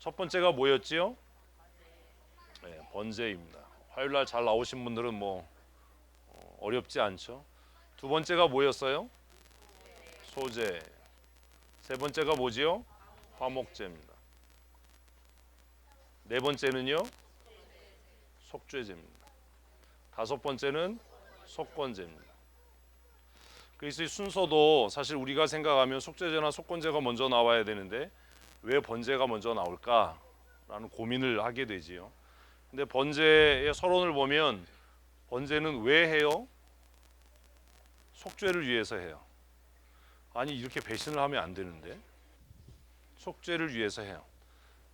첫 번째가 뭐였지요? 네, 번제입니다. 화요일날 잘 나오신 분들은 뭐 어렵지 않죠. 두 번째가 뭐였어요? 소제. 세 번째가 뭐지요? 화목제입니다. 네 번째는요? 속죄제입니다. 다섯 번째는 속건제입니다. 그래서 이 순서도 사실 우리가 생각하면 속죄제나 속건제가 먼저 나와야 되는데 왜 번제가 먼저 나올까라는 고민을 하게 되지요. 근데 번제의 서론을 보면 번제는 왜 해요? 속죄를 위해서 해요. 아니 이렇게 배신을 하면 안 되는데 속죄를 위해서 해요.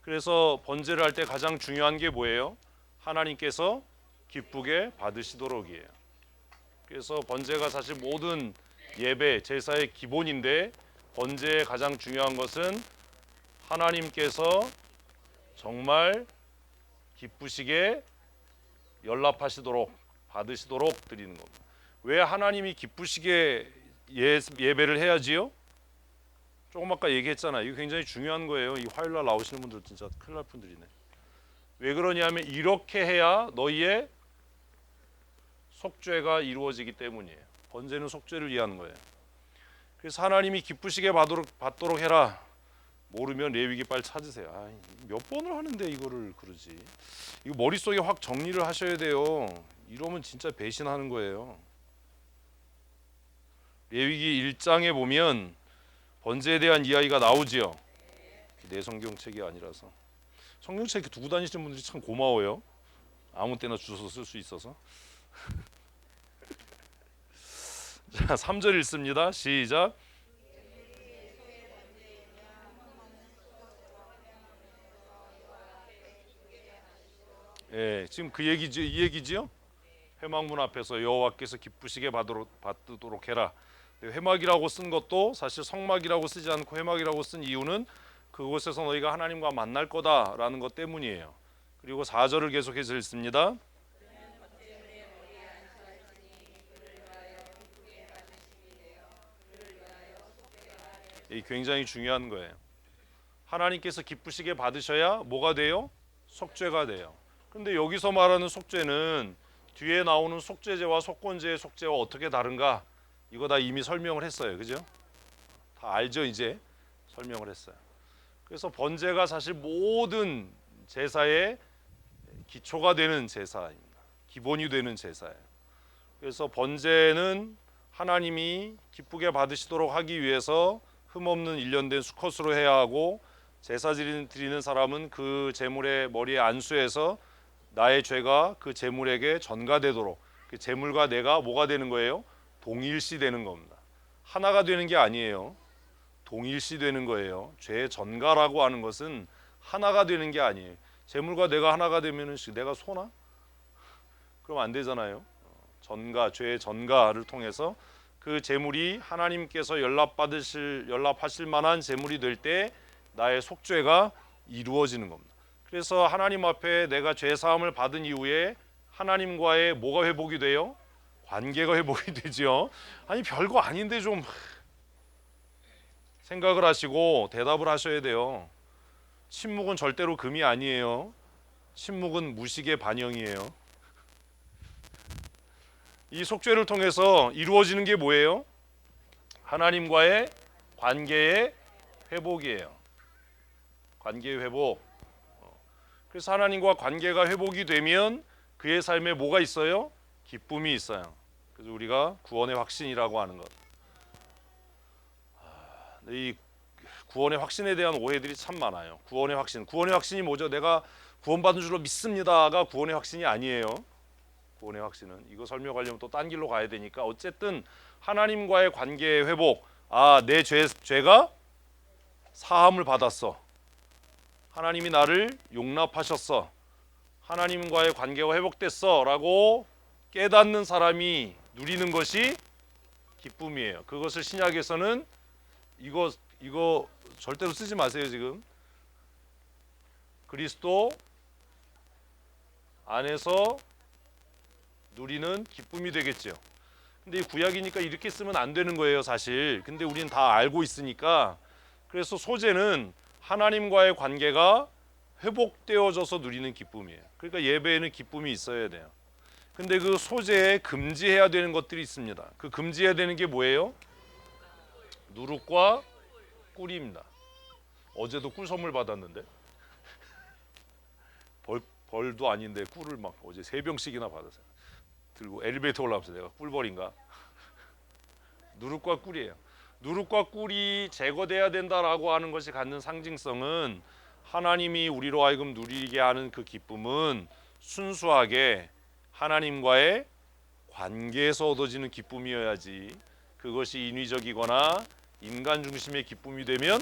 그래서 번제를 할 때 가장 중요한 게 뭐예요? 하나님께서 기쁘게 받으시도록이에요. 그래서 번제가 사실 모든 예배 제사의 기본인데 번제의 가장 중요한 것은 하나님께서 정말 기쁘시게 연락하시도록 받으시도록 드리는 겁니다. 왜 하나님이 기쁘시게 예배를 해야지요? 조금 아까 얘기했잖아요. 이거 굉장히 중요한 거예요. 이 화요일날 나오시는 분들 진짜 큰일 날 분들이네. 왜 그러냐면 이렇게 해야 너희의 속죄가 이루어지기 때문이에요. 번제는 속죄를 위한 거예요. 그래서 하나님이 기쁘시게 받도록 해라. 모르면 레위기 빨리 찾으세요. 몇 번을 하는데 이거를 그러지. 이거 머릿속에 확 정리를 하셔야 돼요. 이러면 진짜 배신하는 거예요. 레위기 1장에 보면 번제에 대한 이야기가 나오지요. 내 성경책이 아니라서. 성경책 두고 다니시는 분들이 참 고마워요. 아무 때나 주워서 쓸 수 있어서. 자, 3절 읽습니다. 시작. 예, 지금 그 얘기죠. 이 얘기지요? 회막문 앞에서 여호와께서 기쁘시게 받도록 해라. 회막이라고 쓴 것도 사실 성막이라고 쓰지 않고 회막이라고 쓴 이유는 그곳에서 너희가 하나님과 만날 거다라는 것 때문이에요. 그리고 4절을 계속해서 읽습니다. 이 굉장히 중요한 거예요. 하나님께서 기쁘시게 받으셔야 뭐가 돼요? 속죄가 돼요. 근데 여기서 말하는 속죄는 뒤에 나오는 속죄제와 속건제의 속죄와 어떻게 다른가? 이거 다 이미 설명을 했어요. 그죠? 다 알죠, 이제? 설명을 했어요. 그래서 번제가 사실 모든 제사의 기초가 되는 제사입니다. 기본이 되는 제사예요. 그래서 번제는 하나님이 기쁘게 받으시도록 하기 위해서 흠없는 일련된 수컷으로 해야 하고 제사 드리는 사람은 그 제물의 머리에 안수해서 나의 죄가 그 제물에게 전가되도록 그 제물과 내가 뭐가 되는 거예요? 동일시 되는 겁니다. 하나가 되는 게 아니에요. 동일시 되는 거예요. 죄의 전가라고 하는 것은 하나가 되는 게 아니에요. 제물과 내가 하나가 되면은 내가 소나? 그럼 안 되잖아요. 전가, 죄의 전가를 통해서 그 제물이 하나님께서 연락하실 만한 제물이 될 때 나의 속죄가 이루어지는 겁니다. 그래서 하나님 앞에 내가 죄 사함을 받은 이후에 하나님과의 뭐가 회복이 돼요? 관계가 회복이 되죠. 아니 별거 아닌데 좀 생각을 하시고 대답을 하셔야 돼요. 침묵은 절대로 금이 아니에요. 침묵은 무식의 반영이에요. 이 속죄를 통해서 이루어지는 게 뭐예요? 하나님과의 관계의 회복이에요. 관계의 회복. 그래서 하나님과 관계가 회복이 되면 그의 삶에 뭐가 있어요? 기쁨이 있어요. 그래서 우리가 구원의 확신이라고 하는 것. 이 구원의 확신에 대한 오해들이 참 많아요. 구원의 확신이 뭐죠? 내가 구원받은 줄로 믿습니다가 구원의 확신이 아니에요. 구원의 확신은 이거 설명하려면 또 딴 길로 가야 되니까 어쨌든 하나님과의 관계의 회복. 내 죄가 사함을 받았어. 하나님이 나를 용납하셨어. 하나님과의 관계가 회복됐어 라고 깨닫는 사람이 누리는 것이 기쁨이에요. 그것을 신약에서는 이거 절대로 쓰지 마세요. 지금 그리스도 안에서 누리는 기쁨이 되겠죠. 근데 이 구약이니까 이렇게 쓰면 안 되는 거예요, 사실. 근데 우리는 다 알고 있으니까. 그래서 소제는 하나님과의 관계가 회복되어져서 누리는 기쁨이에요. 그러니까 예배에는 기쁨이 있어야 돼요. 근데 그 소재에 금지해야 되는 것들이 있습니다. 그 금지해야 되는 게 뭐예요? 누룩과 꿀입니다. 어제도 꿀 선물 받았는데 벌도 아닌데 꿀을 막 어제 3병씩이나 받았어요. 들고 엘리베이터 올라가면서 내가 꿀벌인가? 누룩과 꿀이에요. 누룩과 꿀이 제거돼야 된다라고 하는 것이 갖는 상징성은 하나님이 우리로 하여금 누리게 하는 그 기쁨은 순수하게 하나님과의 관계에서 얻어지는 기쁨이어야지 그것이 인위적이거나 인간 중심의 기쁨이 되면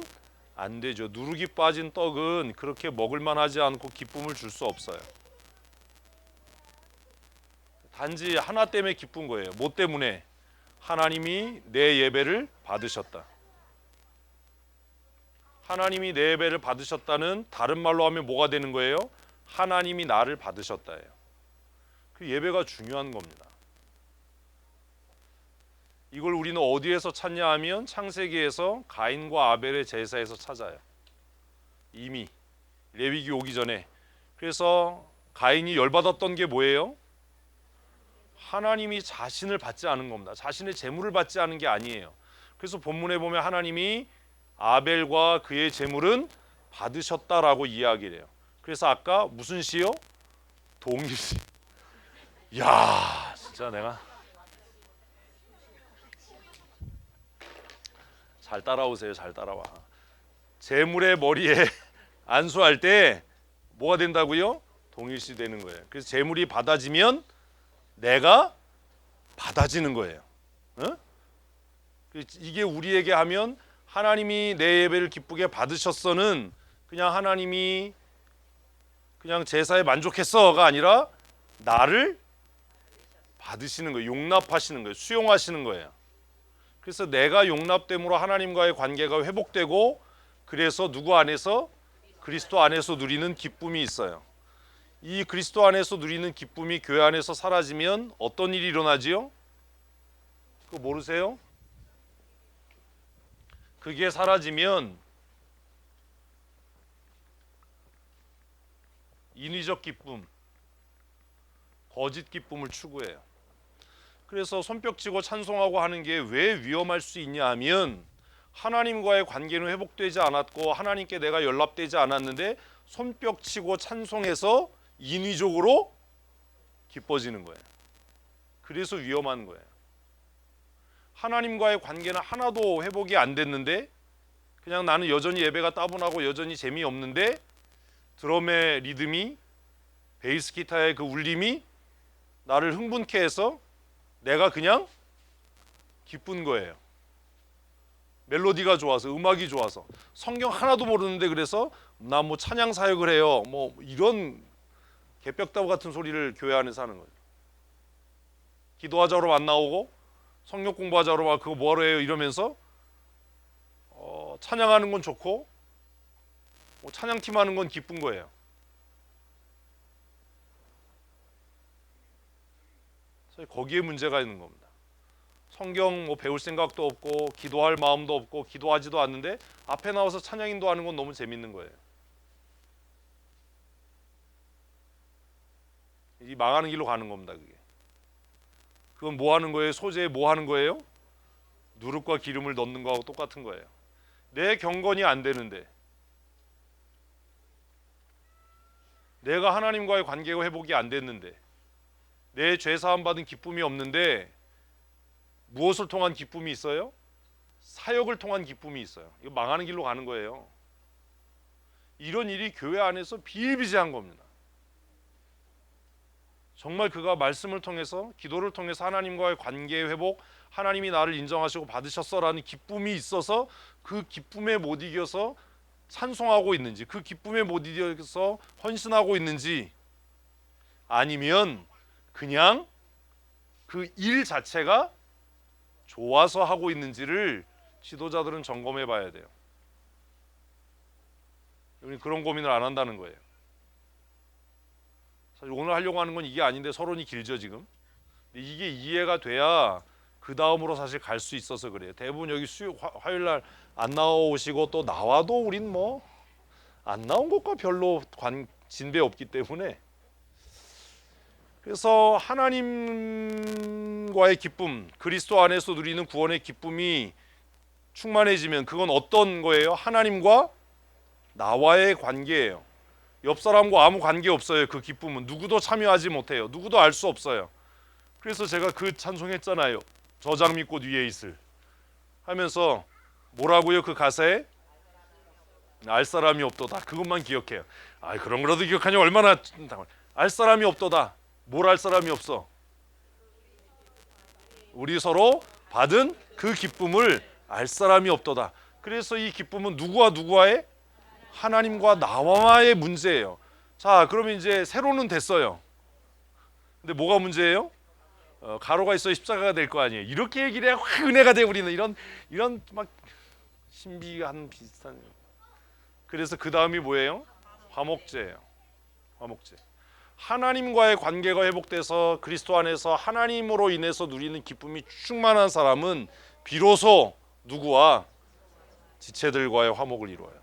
안 되죠. 누룩이 빠진 떡은 그렇게 먹을만하지 않고 기쁨을 줄 수 없어요. 단지 하나 때문에 기쁜 거예요. 뭐 때문에? 하나님이 내 예배를 받으셨다. 하나님이 내 예배를 받으셨다는 다른 말로 하면 뭐가 되는 거예요? 하나님이 나를 받으셨다예요. 그 예배가 중요한 겁니다. 이걸 우리는 어디에서 찾냐 하면 창세기에서 가인과 아벨의 제사에서 찾아요. 이미 레위기 오기 전에. 그래서 가인이 열받았던 게 뭐예요? 하나님이 자신을 받지 않은 겁니다. 자신의 재물을 받지 않은 게 아니에요. 그래서 본문에 보면 하나님이 아벨과 그의 재물은 받으셨다라고 이야기를 해요. 그래서 아까 무슨 시요? 동일시. 야, 진짜 내가 잘 따라오세요. 잘 따라와. 재물의 머리에 안수할 때 뭐가 된다고요? 동일시 되는 거예요. 그래서 재물이 받아지면 내가 받아지는 거예요. 어? 이게 우리에게 하면 하나님이 내 예배를 기쁘게 받으셨어는 그냥 하나님이 그냥 제사에 만족했어가 아니라 나를 받으시는 거예요. 용납하시는 거예요. 수용하시는 거예요. 그래서 내가 용납됨으로 하나님과의 관계가 회복되고 그래서 누구 안에서? 그리스도 안에서 누리는 기쁨이 있어요. 이 그리스도 안에서 누리는 기쁨이 교회 안에서 사라지면 어떤 일이 일어나지요? 그거 모르세요? 그게 사라지면 인위적 기쁨, 거짓 기쁨을 추구해요. 그래서 손뼉치고 찬송하고 하는 게 왜 위험할 수 있냐 하면 하나님과의 관계는 회복되지 않았고 하나님께 내가 연락되지 않았는데 손뼉치고 찬송해서 인위적으로 기뻐지는 거예요. 그래서 위험한 거예요. 하나님과의 관계는 하나도 회복이 안 됐는데 그냥 나는 여전히 예배가 따분하고 여전히 재미없는데 드럼의 리듬이 베이스 기타의 그 울림이 나를 흥분케 해서 내가 그냥 기쁜 거예요. 멜로디가 좋아서 음악이 좋아서 성경 하나도 모르는데 그래서 나 뭐 찬양 사역을 해요. 뭐 이런 개벽다구 같은 소리를 교회 안에서 하는 거예요. 기도하자로 안 나오고 성경 공부하자로 막 그거 뭐하러 해요 이러면서 찬양하는 건 좋고 뭐 찬양팀 하는 건 기쁜 거예요. 거기에 문제가 있는 겁니다. 성경 뭐 배울 생각도 없고 기도할 마음도 없고 기도하지도 않는데 앞에 나와서 찬양 인도하는 건 너무 재밌는 거예요. 이 망하는 길로 가는 겁니다. 그게. 그건 뭐 하는 거예요? 소재에 뭐 하는 거예요? 누룩과 기름을 넣는 거하고 똑같은 거예요. 내 경건이 안 되는데 내가 하나님과의 관계가 회복이 안 됐는데 내 죄 사함 받은 기쁨이 없는데 무엇을 통한 기쁨이 있어요? 사역을 통한 기쁨이 있어요. 이거 망하는 길로 가는 거예요. 이런 일이 교회 안에서 비일비재한 겁니다. 정말 그가 말씀을 통해서 기도를 통해서 하나님과의 관계 회복, 하나님이 나를 인정하시고 받으셨어라는 기쁨이 있어서 그 기쁨에 못 이겨서 찬송하고 있는지, 그 기쁨에 못 이겨서 헌신하고 있는지, 아니면 그냥 그 일 자체가 좋아서 하고 있는지를 지도자들은 점검해 봐야 돼요. 우리 그런 고민을 안 한다는 거예요. 사실 오늘 하려고 하는 건 이게 아닌데 서론이 길죠 지금. 근데 이게 이해가 돼야 그 다음으로 사실 갈 수 있어서 그래요. 대부분 여기 화요일 날 안 나오시고 또 나와도 우린 뭐 안 나온 것과 별로 진배 없기 때문에, 그래서 하나님과의 기쁨, 그리스도 안에서 누리는 구원의 기쁨이 충만해지면 그건 어떤 거예요? 하나님과 나와의 관계예요. 옆 사람과 아무 관계 없어요. 그 기쁨은 누구도 참여하지 못해요. 누구도 알 수 없어요. 그래서 제가 그 찬송했잖아요. 저 장미꽃 위에 있을 하면서 뭐라고요? 그 가사에 알 사람이 없도다. 그것만 기억해요. 아, 그런 거라도 기억하니 얼마나. 알 사람이 없도다. 뭘 알 사람이 없어? 우리 서로 받은 그 기쁨을 알 사람이 없도다. 그래서 이 기쁨은 누구와 누구와의? 하나님과 나와의 문제예요. 자, 그러면 이제 세로는 됐어요. 근데 뭐가 문제예요? 가로가 있어야 십자가가 될 거 아니에요. 이렇게 얘기를 해야 확 은혜가 돼. 우리는 이런 막 신비한 비슷한. 그래서 그 다음이 뭐예요? 화목제예요. 화목제. 하나님과의 관계가 회복돼서 그리스도 안에서 하나님으로 인해서 누리는 기쁨이 충만한 사람은 비로소 누구와? 지체들과의 화목을 이루어요.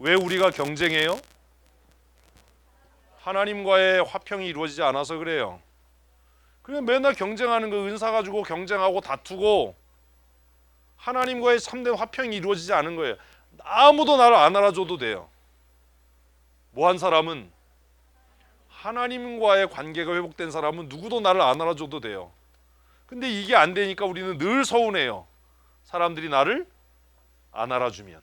왜 우리가 경쟁해요? 하나님과의 화평이 이루어지지 않아서 그래요. 그냥 맨날 경쟁하는 거, 은사 가지고 경쟁하고 다투고 하나님과의 참된 화평이 이루어지지 않은 거예요. 아무도 나를 안 알아줘도 돼요. 뭐한 사람은, 하나님과의 관계가 회복된 사람은 누구도 나를 안 알아줘도 돼요. 근데 이게 안 되니까 우리는 늘 서운해요. 사람들이 나를 안 알아주면.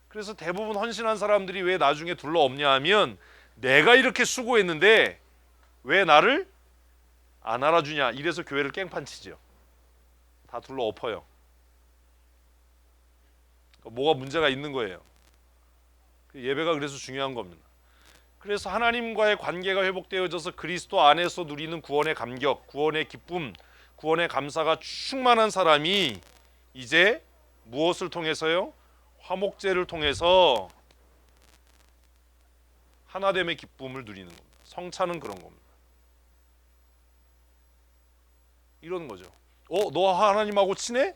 그래서 대부분 헌신한 사람들이 왜 나중에 둘러 없냐 하면, 내가 이렇게 수고했는데 왜 나를 안 알아주냐, 이래서 교회를 깽판치죠. 다 둘러 엎어요. 뭐가 문제가 있는 거예요. 예배가 그래서 중요한 겁니다. 그래서 하나님과의 관계가 회복되어져서 그리스도 안에서 누리는 구원의 감격, 구원의 기쁨, 구원의 감사가 충만한 사람이 이제 무엇을 통해서요? 화목제를 통해서 하나됨의 기쁨을 누리는 겁니다. 성찬은 그런 겁니다. 이러는 거죠. 너 하나님하고 친해?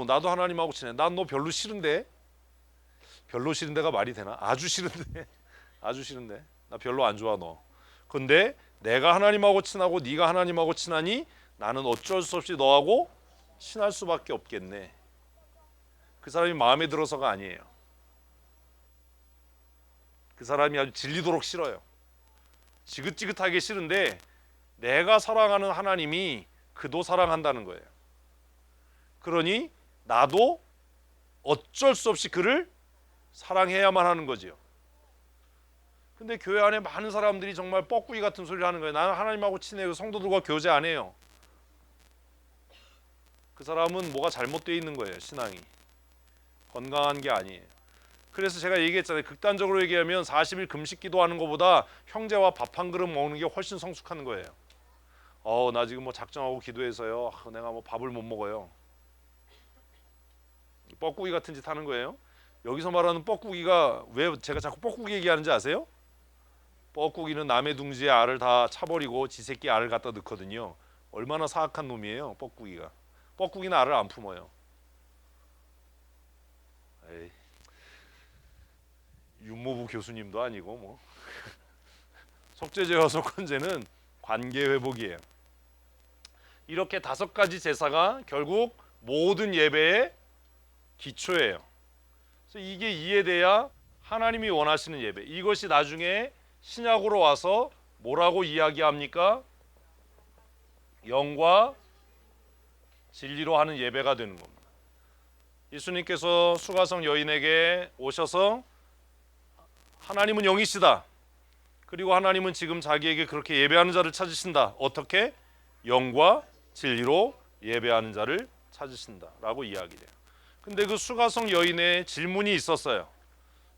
나도 하나님하고 친해. 난 너 별로 싫은데. 별로 싫은데가 말이 되나? 아주 싫은데. 아주 싫은데. 나 별로 안 좋아 너. 근데 내가 하나님하고 친하고 네가 하나님하고 친하니 나는 어쩔 수 없이 너하고 친할 수밖에 없겠네. 그 사람이 마음에 들어서가 아니에요. 그 사람이 아주 질리도록 싫어요. 지긋지긋하게 싫은데 내가 사랑하는 하나님이 그도 사랑한다는 거예요. 그러니 나도 어쩔 수 없이 그를 사랑해야만 하는 거지요. 근데 교회 안에 많은 사람들이 정말 뻐꾸기 같은 소리를 하는 거예요. 나는 하나님하고 친해요. 성도들과 교제 안 해요. 그 사람은 뭐가 잘못되어 있는 거예요. 신앙이 건강한 게 아니에요. 그래서 제가 얘기했잖아요. 극단적으로 얘기하면 40일 금식 기도하는 것보다 형제와 밥 한 그릇 먹는 게 훨씬 성숙한 거예요. 나 지금 뭐 작정하고 기도해서요. 내가 뭐 밥을 못 먹어요. 뻐꾸기 같은 짓 하는 거예요. 여기서 말하는 뻐꾸기가 왜 제가 자꾸 뻐꾸기 얘기하는지 아세요? 뻐꾸기는 남의 둥지에 알을 다 차버리고 지 새끼 알을 갖다 넣거든요. 얼마나 사악한 놈이에요, 뻐꾸기가. 뻐꾸기는 알을 안 품어요. 에이, 윤모부 교수님도 아니고 뭐. 속죄제와 속건제는 관계 회복이에요. 이렇게 5가지 제사가 결국 모든 예배의 기초예요. 그래서 이게 이해돼야 하나님이 원하시는 예배. 이것이 나중에 신약으로 와서 뭐라고 이야기합니까? 영과 진리로 하는 예배가 되는 겁니다. 예수님께서 수가성 여인에게 오셔서 하나님은 영이시다. 그리고 하나님은 지금 자기에게 그렇게 예배하는 자를 찾으신다. 어떻게? 영과 진리로 예배하는 자를 찾으신다라고 이야기해요. 근데 그 수가성 여인의 질문이 있었어요.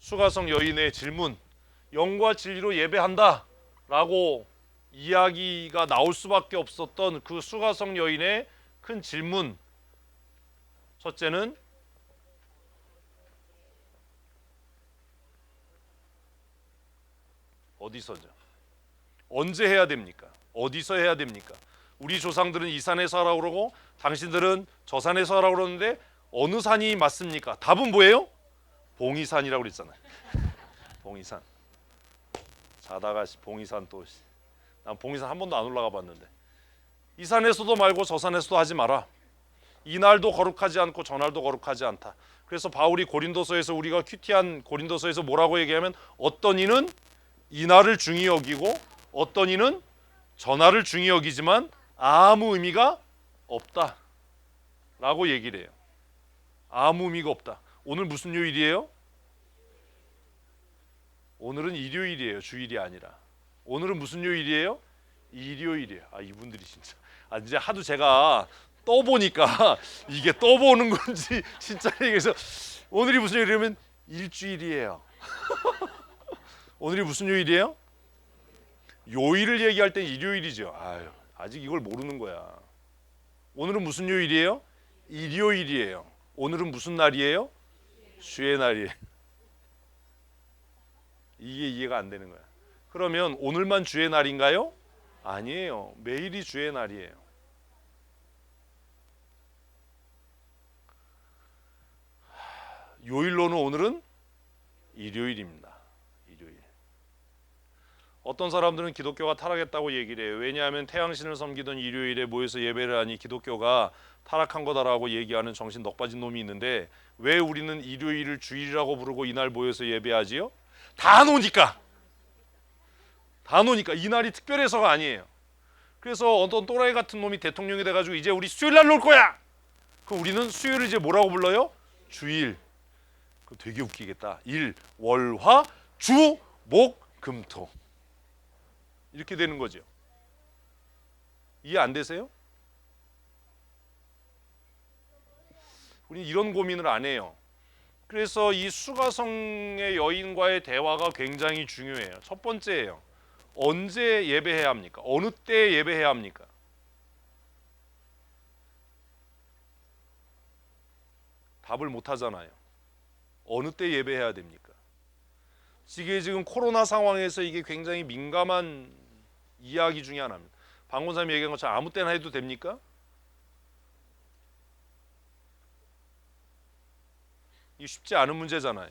수가성 여인의 질문, 영과 진리로 예배한다라고 이야기가 나올 수밖에 없었던 그 수가성 여인의 큰 질문. 첫째는 어디서죠? 언제 해야 됩니까? 어디서 해야 됩니까? 우리 조상들은 이 산에서 하라고 그러고 당신들은 저 산에서 하라고 그러는데 어느 산이 맞습니까? 답은 뭐예요? 봉이산이라고 그랬잖아요. 봉이산. 자다가 봉이산 또. 난 봉이산 한 번도 안 올라가 봤는데. 이 산에서도 말고 저 산에서도 하지 마라. 이 날도 거룩하지 않고 저 날도 거룩하지 않다. 그래서 바울이 고린도서에서 우리가 큐티한 고린도서에서 뭐라고 얘기하면 어떤 이는 이 날을 중히 여기고 어떤 이는 저 날을 중히 여기지만 아무 의미가 없다 라고 얘기를 해요. 아무 의미가 없다. 오늘 무슨 요일이에요? 오늘은 일요일이에요. 주일이 아니라. 오늘은 무슨 요일이에요? 일요일이에요. 아, 이분들이 진짜 이제 하도 제가 떠보니까 이게 떠보는 건지 진짜 얘기해서 오늘이 무슨 요일이냐면 일주일이에요. 오늘이 무슨 요일이에요? 요일을 얘기할 땐 일요일이죠. 아유, 아직 이걸 모르는 거야. 오늘은 무슨 요일이에요? 일요일이에요. 오늘은 무슨 날이에요? 주의 날이에요. 이게 이해가 안 되는 거야. 그러면 오늘만 주의 날인가요? 아니에요. 매일이 주의 날이에요. 요일로는 오늘은 일요일입니다. 일요일. 어떤 사람들은 기독교가 타락했다고 얘기를 해요. 왜냐하면 태양신을 섬기던 일요일에 모여서 예배를 하니 기독교가 타락한 거다라고 얘기하는 정신 넉 빠진 놈이 있는데 왜 우리는 일요일을 주일이라고 부르고 이날 모여서 예배하지요? 다 노니까. 다 노니까. 이날이 특별해서가 아니에요. 그래서 어떤 또라이 같은 놈이 대통령이 돼가지고 이제 우리 수요일 날 놀 거야. 그럼 우리는 수요일을 이제 뭐라고 불러요? 주일. 그럼 되게 웃기겠다. 일, 월, 화, 주, 목, 금, 토. 이렇게 되는 거죠. 이해 안 되세요? 우리는 이런 고민을 안 해요. 그래서 이 수가성의 여인과의 대화가 굉장히 중요해요. 첫 번째예요. 언제 예배해야 합니까? 어느 때 예배해야 합니까? 답을 못 하잖아요. 어느 때 예배해야 됩니까? 이게 지금 코로나 상황에서 이게 굉장히 민감한 이야기 중에 하나입니다. 방권사님이 얘기한 것처럼 아무 때나 해도 됩니까? 이게 쉽지 않은 문제잖아요.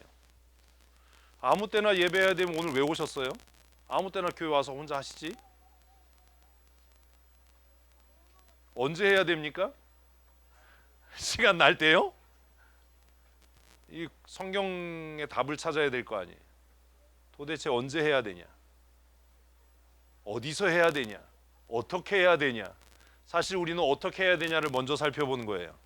아무 때나 예배해야 되면 오늘 왜 오셨어요? 아무 때나 교회 와서 혼자 하시지? 언제 해야 됩니까? 시간 날 때요? 이 성경의 답을 찾아야 될 거 아니에요. 도대체 언제 해야 되냐? 어디서 해야 되냐? 어떻게 해야 되냐? 사실 우리는 어떻게 해야 되냐를 먼저 살펴보는 거예요.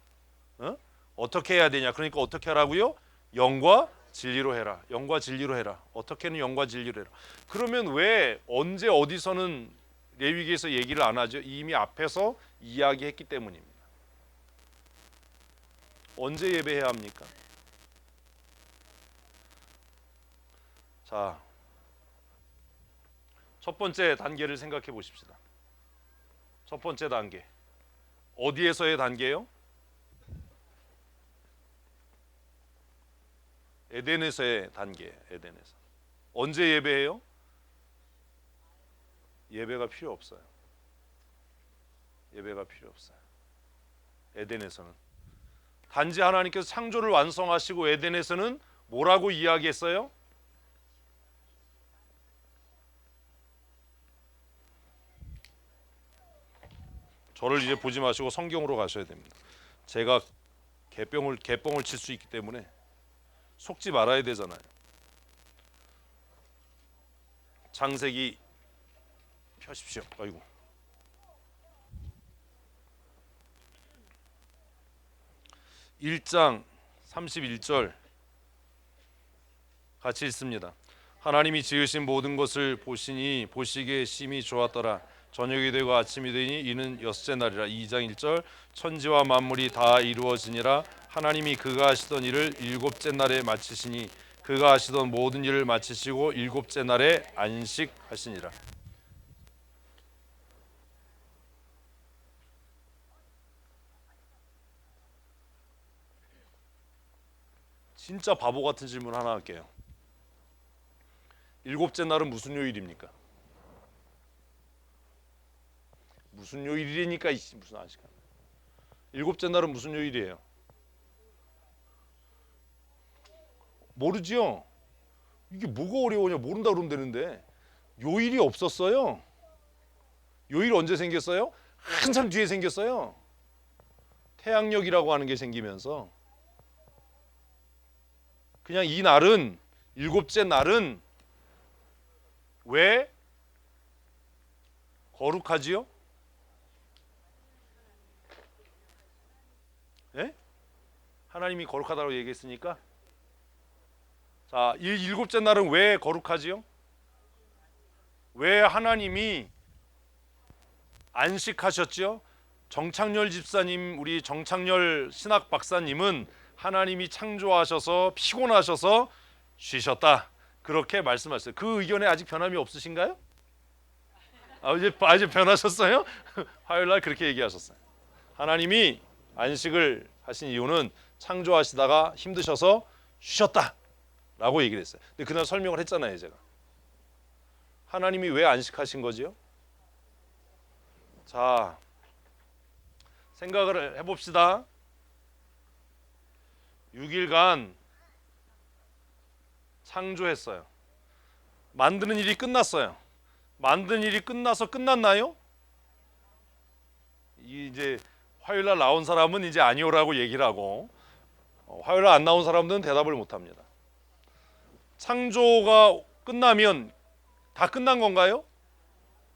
어떻게 해야 되냐? 그러니까 어떻게 하라고요? 영과 진리로 해라. 영과 진리로 해라. 어떻게는 영과 진리로 해라. 그러면 왜 언제 어디서는 레위기에서 얘기를 안 하죠? 이미 앞에서 이야기했기 때문입니다. 언제 예배해야 합니까? 자, 첫 번째 단계를 생각해 보십시다. 첫 번째 단계. 어디에서의 단계요? 에덴에서의 단계. 에덴에서. 언제 예배해요? 예배가 필요 없어요. 예배가 필요 없어요. 에덴에서는. 단지 하나님께서 창조를 완성하시고 에덴에서는 뭐라고 이야기했어요? 저를 이제 보지 마시고 성경으로 가셔야 됩니다. 제가 개뻥을 칠 수 있기 때문에 속지 말아야 되잖아요. 창세기 펴십시오. 아이고. 1장 31절 같이 읽습니다. 하나님이 지으신 모든 것을 보시니 보시기에 심히 좋았더라. 저녁이 되고 아침이 되니 이는 여섯째 날이라. 2장 1절 천지와 만물이 다 이루어지니라. 하나님이 그가 하시던 일을 일곱째 날에 마치시니 그가 하시던 모든 일을 마치시고 일곱째 날에 안식하시니라. 진짜 바보 같은 질문 하나 할게요. 일곱째 날은 무슨 요일입니까? 무슨 요일이니까 무슨 안식? 일곱째 날은 무슨 요일이에요? 모르지요? 이게 뭐가 어려우냐? 모른다 그러면 되는데 요일이 없었어요. 요일 언제 생겼어요? 한참 뒤에 생겼어요. 태양력이라고 하는 게 생기면서 그냥 이 날은 일곱째 날은 왜 거룩하지요? 예? 하나님이 거룩하다고 얘기했으니까. 자, 이 일곱째 날은 왜 거룩하지요? 왜 하나님이 안식하셨지요? 정창렬 집사님, 우리 정창렬 신학 박사님은 하나님이 창조하셔서 피곤하셔서 쉬셨다, 그렇게 말씀하셨어요. 그 의견에 아직 변함이 없으신가요? 이제 변하셨어요? 화요일 날 그렇게 얘기하셨어요. 하나님이 안식을 하신 이유는 창조하시다가 힘드셔서 쉬셨다라고 얘기를 했어요. 근데 그날 설명을 했잖아요, 제가. 하나님이 왜 안식하신 거지요? 자, 생각을 해봅시다. 6일간 창조했어요. 만드는 일이 끝났어요. 만든 일이 끝나서 끝났나요? 이제 화요일날 나온 사람은 이제 아니오라고 얘기를 하고, 화요일날 안 나온 사람들은 대답을 못합니다. 창조가 끝나면 다 끝난 건가요?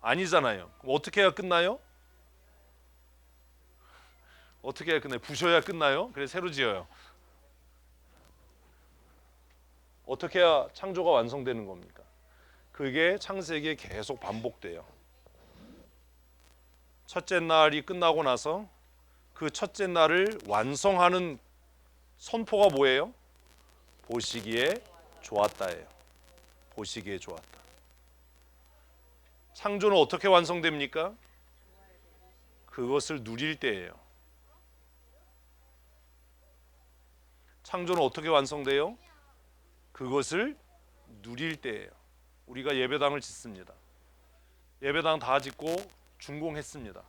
아니잖아요. 그럼 어떻게 해야 끝나요? 어떻게 해야 끝나요? 부셔야 끝나요? 그래 새로 지어요. 어떻게 해야 창조가 완성되는 겁니까? 그게 창세기에 계속 반복돼요. 첫째 날이 끝나고 나서 그 첫째 날을 완성하는 선포가 뭐예요? 보시기에 좋았다예요. 보시기에 좋았다. 창조는 어떻게 완성됩니까? 그것을 누릴 때예요. 창조는 어떻게 완성돼요? 그것을 누릴 때예요. 우리가 예배당을 짓습니다. 예배당 다 짓고 준공했습니다.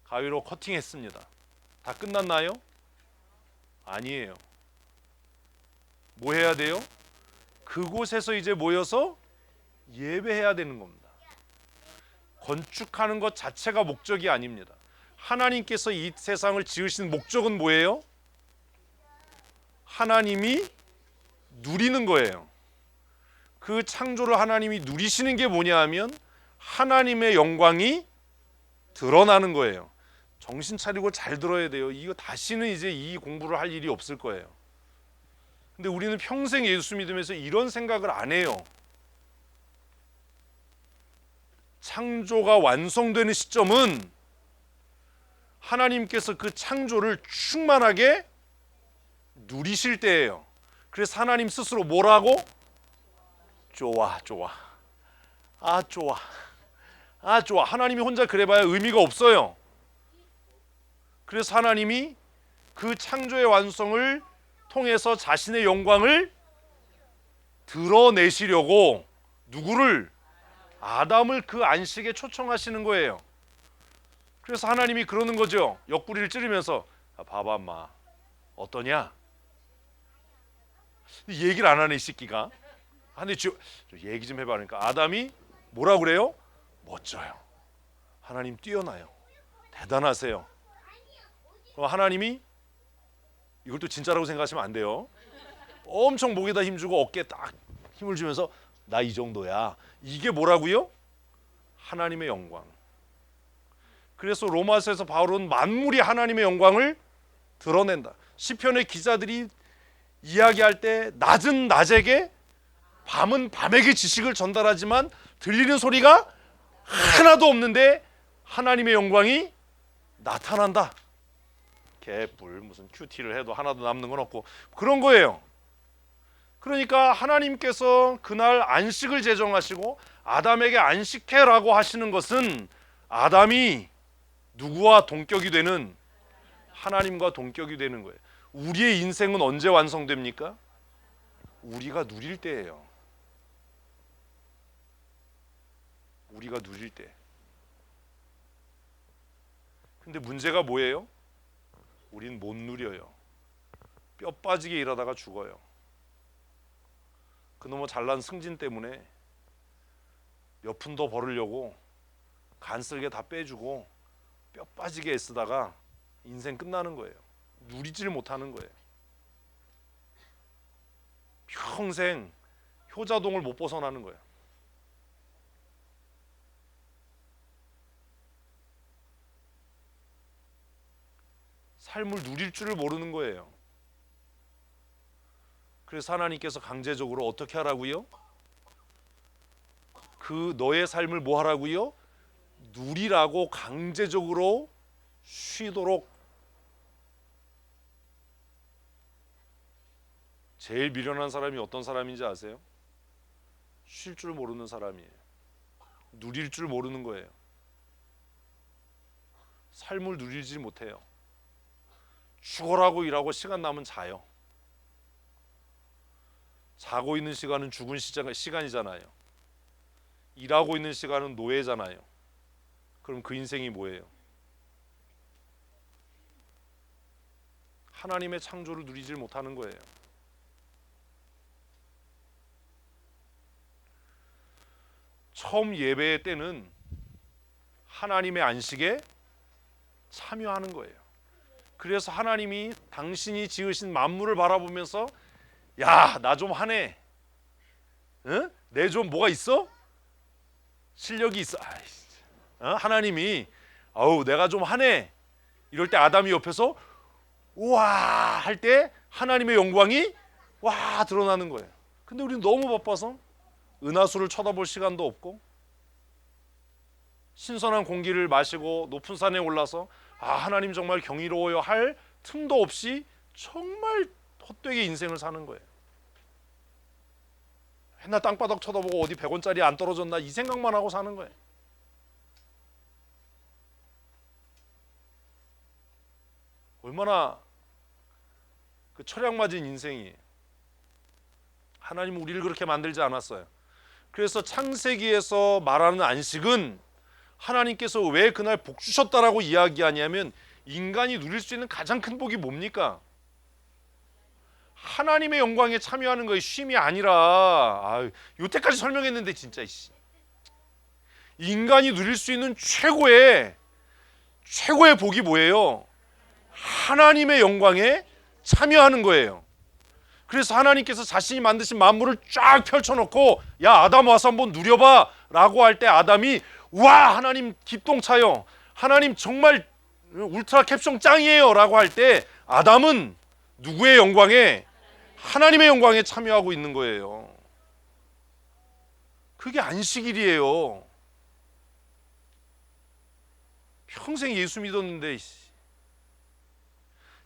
가위로 커팅했습니다. 다 끝났나요? 아니에요. 뭐 해야 돼요? 그곳에서 이제 모여서 예배해야 되는 겁니다. 건축하는 것 자체가 목적이 아닙니다. 하나님께서 이 세상을 지으신 목적은 뭐예요? 하나님이 누리는 거예요. 그 창조를 하나님이 누리시는 게 뭐냐 하면 하나님의 영광이 드러나는 거예요. 정신 차리고 잘 들어야 돼요. 이거 다시는 이제 이 공부를 할 일이 없을 거예요. 근데 우리는 평생 예수 믿으면서 이런 생각을 안 해요. 창조가 완성되는 시점은 하나님께서 그 창조를 충만하게 누리실 때예요. 그래서 하나님 스스로 뭐라고? 좋아, 좋아. 아, 좋아. 아, 좋아. 하나님이 혼자 그래봐야 의미가 없어요. 그래서 하나님이 그 창조의 완성을 통해서 자신의 영광을 드러내시려고 누구를? 아담을 그 안식에 초청하시는 거예요. 그래서 하나님이 그러는 거죠. 옆구리를 찌르면서 봐봐 엄마 어떠냐? 얘기를 안 하네 이 새끼가. 근데 얘기 좀 해봐. 그러니까 아담이 뭐라 그래요? 멋져요. 하나님 뛰어나요. 대단하세요. 그럼 하나님이 이걸 또 진짜라고 생각하시면 안 돼요. 엄청 목에다 힘주고 어깨에 딱 힘을 주면서 나 이 정도야. 이게 뭐라고요? 하나님의 영광. 그래서 로마서에서 바울은 만물이 하나님의 영광을 드러낸다. 시편의 기자들이 이야기할 때 낮은 낮에게 밤은 밤에게 지식을 전달하지만 들리는 소리가 하나도 없는데 하나님의 영광이 나타난다. 개뿔 무슨 큐티를 해도 하나도 남는 건 없고 그런 거예요. 그러니까 하나님께서 그날 안식을 제정하시고 아담에게 안식해라고 하시는 것은 아담이 누구와 동격이 되는? 하나님과 동격이 되는 거예요. 우리의 인생은 언제 완성됩니까? 우리가 누릴 때예요. 우리가 누릴 때. 근데 문제가 뭐예요? 우린 못 누려요. 뼈 빠지게 일하다가 죽어요. 그놈의 잘난 승진 때문에 몇 푼 더 벌으려고 간쓸게 다 빼주고 뼈 빠지게 애쓰다가 인생 끝나는 거예요. 누리질 못하는 거예요. 평생 효자동을 못 벗어나는 거예요. 삶을 누릴 줄을 모르는 거예요. 그래서 하나님께서 강제적으로 어떻게 하라고요? 그 너의 삶을 뭐 하라고요? 누리라고 강제적으로 쉬도록. 제일 미련한 사람이 어떤 사람인지 아세요? 쉴 줄 모르는 사람이에요. 누릴 줄 모르는 거예요. 삶을 누리지 못해요. 죽어라고 일하고 시간 남으면 자요. 자고 있는 시간은 죽은 시간이잖아요. 일하고 있는 시간은 노예잖아요. 그럼 그 인생이 뭐예요? 하나님의 창조를 누리질 못하는 거예요. 처음 예배 때는 하나님의 안식에 참여하는 거예요. 그래서 하나님이 당신이 지으신 만물을 바라보면서 야, 나 좀 하네. 응? 내 좀 뭐가 있어? 실력이 있어. 하나님이 아우 내가 좀 하네. 이럴 때 아담이 옆에서 우와 할 때 하나님의 영광이 와 드러나는 거예요. 근데 우리는 너무 바빠서 은하수를 쳐다볼 시간도 없고 신선한 공기를 마시고 높은 산에 올라서 아 하나님 정말 경이로워요 할 틈도 없이 정말 헛되게 인생을 사는 거예요. 맨날 땅바닥 쳐다보고 어디 100원짜리 안 떨어졌나 이 생각만 하고 사는 거예요. 얼마나 그 철학 맞은 인생이에요. 하나님은 우리를 그렇게 만들지 않았어요. 그래서 창세기에서 말하는 안식은 하나님께서 왜 그날 복 주셨다라고 이야기하냐면 인간이 누릴 수 있는 가장 큰 복이 뭡니까? 하나님의 영광에 참여하는 거예요. 쉼이 아니라 요때까지 설명했는데 진짜 인간이 누릴 수 있는 최고의 복이 뭐예요? 하나님의 영광에 참여하는 거예요. 그래서 하나님께서 자신이 만드신 만물을 쫙 펼쳐놓고 야 아담 와서 한번 누려봐 라고 할 때 아담이 와 하나님 기똥차요 하나님 정말 울트라 캡숑 짱이에요 라고 할 때 아담은 누구의 영광에? 하나님의 영광에 참여하고 있는 거예요. 그게 안식일이에요. 평생 예수 믿었는데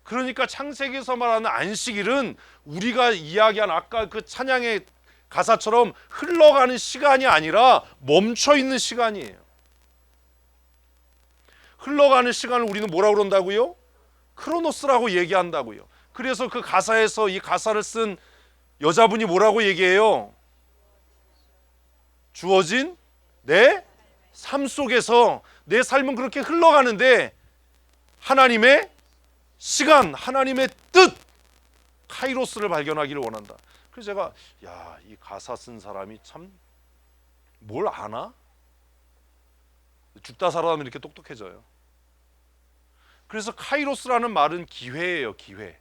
그러니까 창세기에서 말하는 안식일은 우리가 이야기한 아까 그 찬양의 가사처럼 흘러가는 시간이 아니라 멈춰있는 시간이에요. 흘러가는 시간을 우리는 뭐라고 그런다고요? 크로노스라고 얘기한다고요. 그래서 그 가사에서 이 가사를 쓴 여자분이 뭐라고 얘기해요? 주어진 내 삶 속에서 내 삶은 그렇게 흘러가는데 하나님의 시간, 하나님의 뜻, 카이로스를 발견하기를 원한다. 그래서 제가 이 가사 쓴 사람이 참 뭘 아나? 죽다 살아나면 이렇게 똑똑해져요. 그래서 카이로스라는 말은 기회예요. 기회.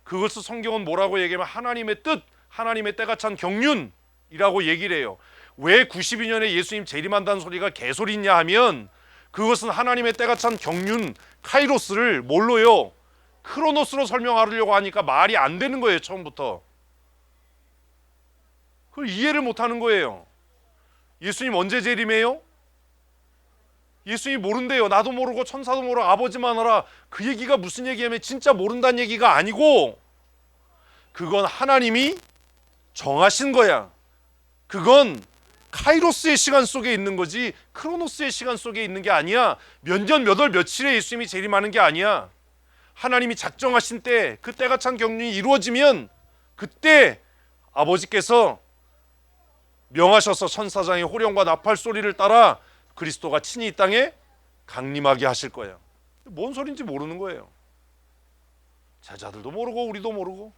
그것을 성경은 뭐라고 얘기하면 하나님의 뜻, 하나님의 때가 찬 경륜이라고 얘기를 해요. 왜 92년에 예수님 재림한다는 소리가 개소리냐 하면 그것은 하나님의 때가 찬 경륜, 카이로스를 뭘로요? 크로노스로 설명하려고 하니까 말이 안 되는 거예요. 처음부터. 그걸 이해를 못하는 거예요. 예수님 언제 재림해요? 예수님이 모른대요. 나도 모르고 천사도 모르고 아버지만 알아. 그 얘기가 무슨 얘기냐면 진짜 모른다는 얘기가 아니고 그건 하나님이 정하신 거야. 그건 카이로스의 시간 속에 있는 거지 크로노스의 시간 속에 있는 게 아니야. 몇 년 몇 월 며칠에 예수님이 재림하는 게 아니야. 하나님이 작정하신 때 그 때가 찬 경륜이 이루어지면 그때 아버지께서 명하셔서 천사장의 호령과 나팔 소리를 따라 그리스도가 친히 이 땅에 강림하게 하실 거예요. 뭔 소린지 모르는 거예요. 제자들도 모르고 우리도 모르고.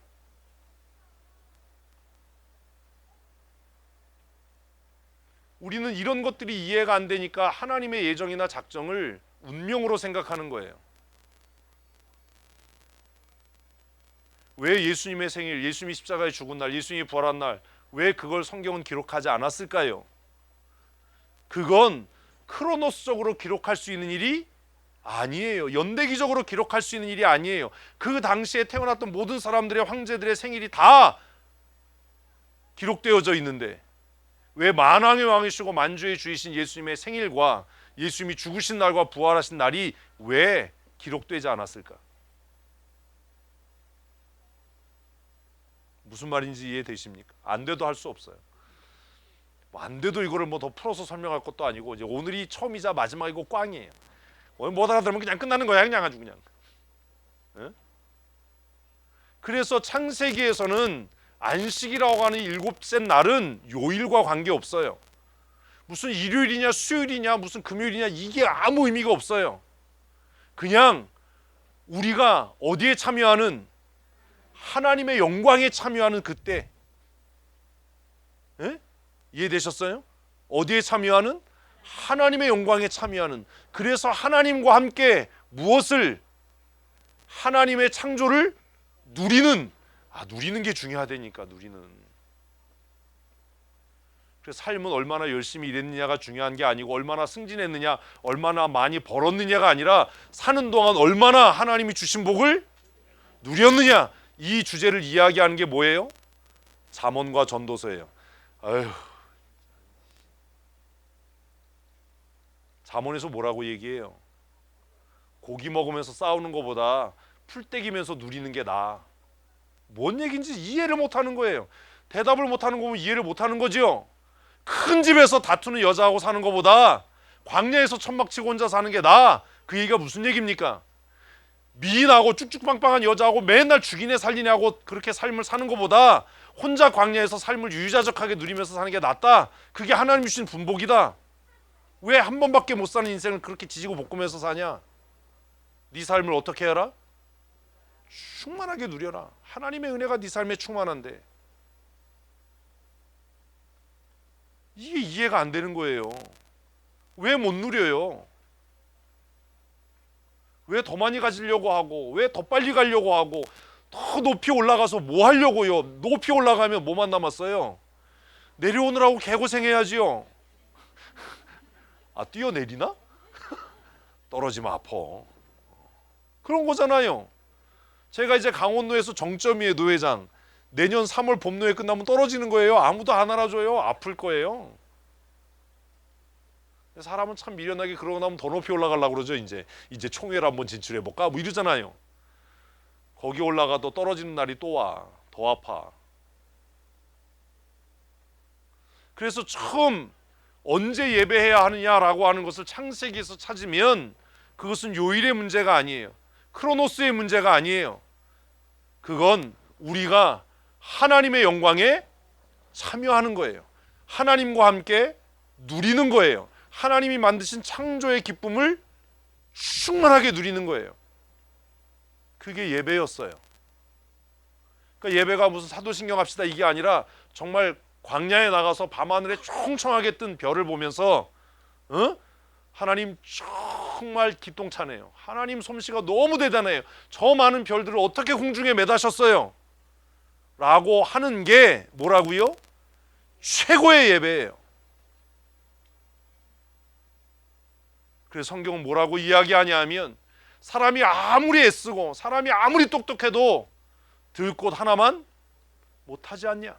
우리는 이런 것들이 이해가 안 되니까 하나님의 예정이나 작정을 운명으로 생각하는 거예요. 왜 예수님의 생일, 예수님이 십자가에 죽은 날, 예수님이 부활한 날, 왜 그걸 성경은 기록하지 않았을까요? 그건 크로노스적으로 기록할 수 있는 일이 아니에요. 연대기적으로 기록할 수 있는 일이 아니에요. 그 당시에 태어났던 모든 사람들의, 황제들의 생일이 다 기록되어져 있는데 왜 만왕의 왕이시고 만주의 주이신 예수님의 생일과 예수님이 죽으신 날과 부활하신 날이 왜 기록되지 않았을까? 무슨 말인지 이해되십니까? 안 돼도 할 수 없어요. 안 돼도 이거를 뭐 더 풀어서 설명할 것도 아니고 이제 오늘이 처음이자 마지막이고 꽝이에요. 오늘 못 알아들으면 그냥 끝나는 거야. 그냥 아주 그냥. 에? 그래서 창세기에서는 안식이라고 하는 일곱째 날은 요일과 관계없어요. 무슨 일요일이냐 수요일이냐 무슨 금요일이냐 이게 아무 의미가 없어요. 그냥 우리가 어디에 참여하는 하나님의 영광에 참여하는 그때. 에? 이해되셨어요? 어디에 참여하는? 하나님의 영광에 참여하는. 그래서 하나님과 함께 무엇을? 하나님의 창조를 누리는. 누리는 게 중요하다니까. 누리는. 그래서 삶은 얼마나 열심히 일했느냐가 중요한 게 아니고 얼마나 승진했느냐, 얼마나 많이 벌었느냐가 아니라 사는 동안 얼마나 하나님이 주신 복을 누렸느냐. 이 주제를 이야기하는 게 뭐예요? 잠언과 전도서예요. 아휴. 잠언에서 뭐라고 얘기해요? 고기 먹으면서 싸우는 것보다 풀 떼기면서 누리는 게 나아. 뭔 얘기인지 이해를 못하는 거예요. 대답을 못하는 거 보면 이해를 못하는 거죠. 큰 집에서 다투는 여자하고 사는 것보다 광야에서 천막치고 혼자 사는 게 나아. 그 얘기가 무슨 얘기입니까? 미인하고 쭉쭉빵빵한 여자하고 맨날 죽이네 살리냐고 그렇게 삶을 사는 것보다 혼자 광야에서 삶을 유유자적하게 누리면서 사는 게 낫다. 그게 하나님 주신 분복이다. 왜 한 번밖에 못 사는 인생을 그렇게 지지고 볶으면서 사냐? 네 삶을 어떻게 해라? 충만하게 누려라. 하나님의 은혜가 네 삶에 충만한데 이게 이해가 안 되는 거예요. 왜 못 누려요? 왜 더 많이 가지려고 하고 왜 더 빨리 가려고 하고 더 높이 올라가서 뭐 하려고요? 높이 올라가면 뭐만 남았어요? 내려오느라고 개고생해야지요. 뛰어내리나? 떨어지면 아파. 그런 거잖아요. 제가 이제 강원도에서 정점이에요. 노회장. 내년 3월 봄노회 끝나면 떨어지는 거예요. 아무도 안 알아줘요. 아플 거예요. 사람은 참 미련하게 그러고 나면 더 높이 올라가려고 그러죠. 이제 총회를 한번 진출해볼까? 뭐 이러잖아요. 거기 올라가도 떨어지는 날이 또 와. 더 아파. 그래서 처음 언제 예배해야 하느냐라고 하는 것을 창세기에서 찾으면 그것은 요일의 문제가 아니에요. 크로노스의 문제가 아니에요. 그건 우리가 하나님의 영광에 참여하는 거예요. 하나님과 함께 누리는 거예요. 하나님이 만드신 창조의 기쁨을 충만하게 누리는 거예요. 그게 예배였어요. 그러니까 예배가 무슨 사도신경 합시다 이게 아니라 정말 광야에 나가서 밤하늘에 총총하게 뜬 별을 보면서 하나님 정말 기똥차네요. 하나님 솜씨가 너무 대단해요. 저 많은 별들을 어떻게 공중에 매다셨어요? 라고 하는 게 뭐라고요? 최고의 예배예요. 그래서 성경은 뭐라고 이야기하냐 하면 사람이 아무리 애쓰고 사람이 아무리 똑똑해도 들꽃 하나만 못하지 않냐.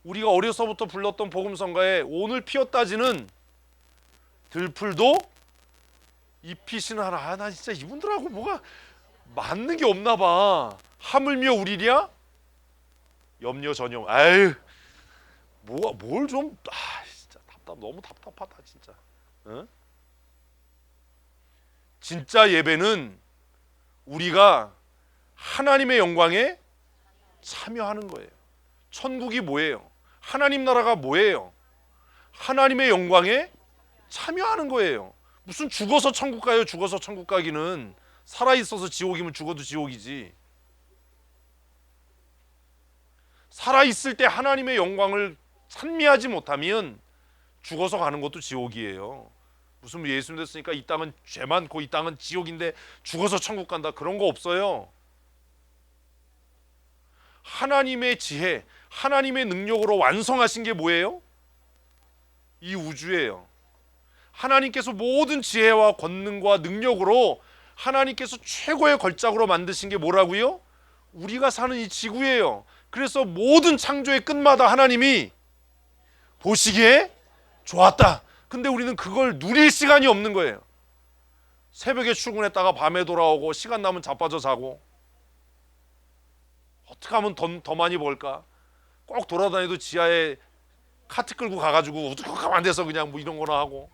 우리가 어려서부터 불렀던 복음성가에 오늘 피었다지는 들풀도 잎이 신하라. 나 진짜 이분들하고 뭐가 맞는 게 없나 봐. 하물며 우리랴 염려 전용. 아유 뭐가 뭘 좀 진짜 너무 답답하다 진짜. 어? 진짜 예배는 우리가 하나님의 영광에 참여하는 거예요. 천국이 뭐예요? 하나님 나라가 뭐예요? 하나님의 영광에 참여하는 거예요. 무슨 죽어서 천국 가요? 죽어서 천국 가기는 살아있어서 지옥이면 죽어도 지옥이지. 살아있을 때 하나님의 영광을 찬미하지 못하면 죽어서 가는 것도 지옥이에요. 무슨 예수 믿었으니까 이 땅은 죄 많고 이 땅은 지옥인데 죽어서 천국 간다, 그런 거 없어요. 하나님의 지혜, 하나님의 능력으로 완성하신 게 뭐예요? 이 우주예요. 하나님께서 모든 지혜와 권능과 능력으로 하나님께서 최고의 걸작으로 만드신 게 뭐라고요? 우리가 사는 이 지구예요. 그래서 모든 창조의 끝마다 하나님이 보시기에 좋았다. 근데 우리는 그걸 누릴 시간이 없는 거예요. 새벽에 출근했다가 밤에 돌아오고 시간 나면 자빠져 자고, 어떻게 하면 더 많이 벌까? 꼭 돌아다니도 지하에 카트 끌고 가가지고 어떻게 가만 안 돼서 그냥 뭐 이런 거나 하고.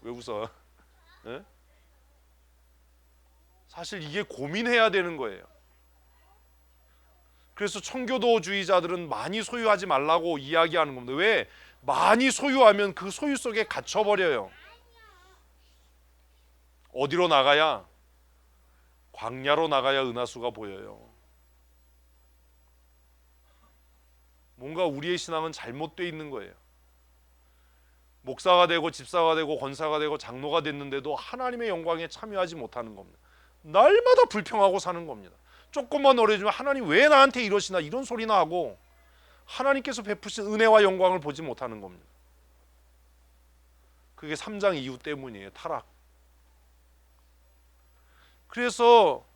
왜 웃어? 네? 사실 이게 고민해야 되는 거예요. 그래서 청교도주의자들은 많이 소유하지 말라고 이야기하는 겁니다. 왜? 많이 소유하면 그 소유 속에 갇혀버려요. 어디로 나가야? 광야로 나가야 은하수가 보여요. 뭔가 우리의 신앙은 잘못되어 있는 거예요. 목사가 되고 집사가 되고 권사가 되고 장로가 됐는데도 하나님의 영광에 참여하지 못하는 겁니다. 날마다 불평하고 사는 겁니다. 조금만 어려지면 하나님 왜 나한테 이러시나 이런 소리나 하고 하나님께서 베푸신 은혜와 영광을 보지 못하는 겁니다. 그게 3장 이유 때문이에요. 타락. 그래서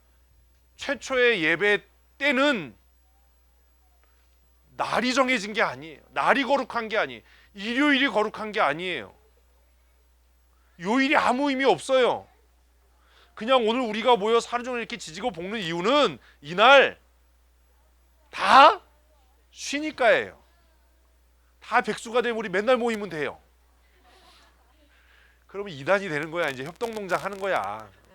최초의 예배 때는 날이 정해진 게 아니에요. 날이 거룩한 게 아니에요. 일요일이 거룩한 게 아니에요. 요일이 아무 의미 없어요. 그냥 오늘 우리가 모여 하루 종일 이렇게 지지고 볶는 이유는 이날 다 쉬니까예요. 다 백수가 되면 우리 맨날 모이면 돼요. 그러면 이단이 되는 거야. 이제 협동농장 하는 거야.